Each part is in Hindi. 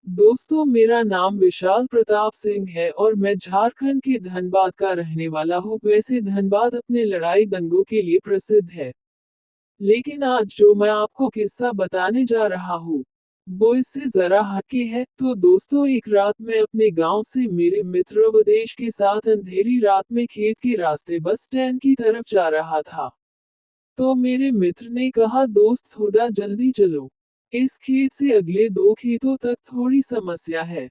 दोस्तों, मेरा नाम विशाल प्रताप सिंह है और मैं झारखंड के धनबाद का रहने वाला हूँ। वैसे धनबाद अपने लड़ाई दंगों के लिए प्रसिद्ध है। लेकिन आज जो मैं आपको किस्सा बताने जा रहा हूँ, वो इससे जरा हटके है। तो दोस्तों, एक रात मैं अपने गांव से मेरे मित्र अवधेश के साथ अंधेरी रात में खेत के रास्ते बस स्टैंड की तरफ जा रहा था। तो मेरे मित्र ने कहा, दोस्त थोड़ा जल्दी चलो। इस खेत से अगले दो खेतों तक थोड़ी समस्या है।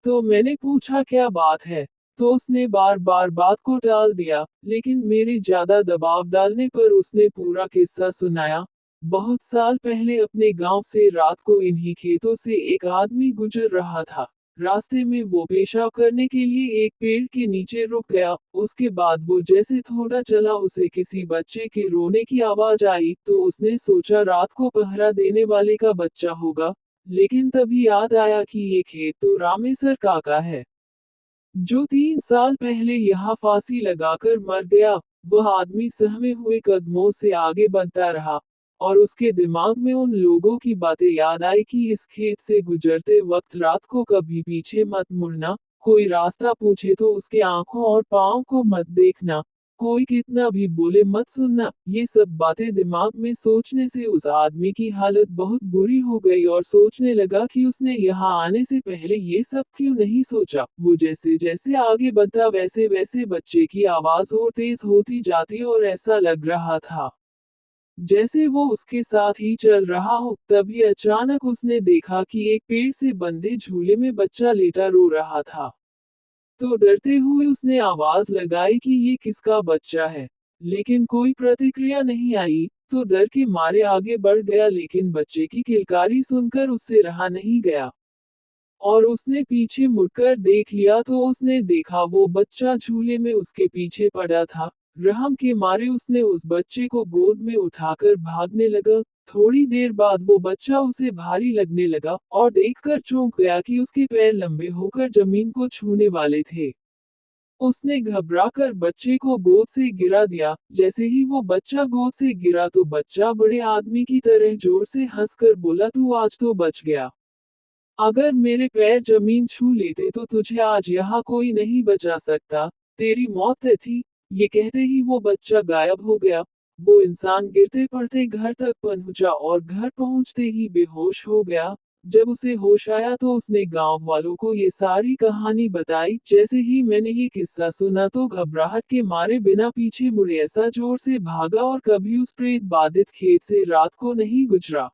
तो मैंने पूछा, क्या बात है? तो उसने बार बार बात को टाल दिया, लेकिन मेरे ज्यादा दबाव डालने पर उसने पूरा किस्सा सुनाया। बहुत साल पहले अपने गांव से रात को इन्हीं खेतों से एक आदमी गुजर रहा था। रास्ते में वो पेशाब करने के लिए एक पेड़ के नीचे रुक गया। उसके बाद वो जैसे थोड़ा चला, उसे किसी बच्चे के रोने की आवाज आई। तो उसने सोचा रात को पहरा देने वाले का बच्चा होगा। लेकिन तभी याद आया कि ये खेत तो रामेसर काका है, जो 3 साल पहले यहाँ फांसी लगाकर मर गया। वह आदमी सहमे हुए कदमों से आगे बढ़ता रहा, और उसके दिमाग में उन लोगों की बातें याद आई कि इस खेत से गुजरते वक्त रात को कभी पीछे मत मुड़ना, कोई रास्ता पूछे तो उसके आंखों और पाँव को मत देखना, कोई कितना भी बोले मत सुनना। ये सब बातें दिमाग में सोचने से उस आदमी की हालत बहुत बुरी हो गई, और सोचने लगा कि उसने यहाँ आने से पहले ये सब क्यों नहीं सोचा। वो जैसे जैसे आगे बढ़ता, वैसे वैसे बच्चे की आवाज और तेज होती जाती, और ऐसा लग रहा था जैसे वो उसके साथ ही चल रहा हो। तभी अचानक उसने देखा कि एक पेड़ से बंधे झूले में बच्चा लेटा रो रहा था। तो डरते हुए उसने आवाज लगाई कि ये किसका बच्चा है, लेकिन कोई प्रतिक्रिया नहीं आई। तो डर के मारे आगे बढ़ गया, लेकिन बच्चे की किलकारी सुनकर उससे रहा नहीं गया, और उसने पीछे मुड़कर देख लिया। तो उसने देखा वो बच्चा झूले में उसके पीछे पड़ा था। रहम के मारे उसने उस बच्चे को गोद में उठाकर भागने लगा। थोड़ी देर बाद वो बच्चा उसे भारी लगने लगा, और देखकर चौंक गया कि उसके पैर लंबे होकर जमीन को छूने वाले थे। उसने घबराकर बच्चे को गोद से गिरा दिया। जैसे ही वो बच्चा गोद से गिरा, तो बच्चा बड़े आदमी की तरह जोर से हंसकर बोला, तू आज तो बच गया। अगर मेरे पैर जमीन छू लेते तो तुझे आज यहाँ कोई नहीं बचा सकता। तेरी मौत तय थी। ये कहते ही वो बच्चा गायब हो गया। वो इंसान गिरते पड़ते घर तक पहुंचा, और घर पहुंचते ही बेहोश हो गया। जब उसे होश आया तो उसने गांव वालों को ये सारी कहानी बताई। जैसे ही मैंने ये किस्सा सुना, तो घबराहट के मारे बिना पीछे मुड़े ऐसा जोर से भागा, और कभी उस प्रेत बाधित खेत से रात को नहीं गुजरा।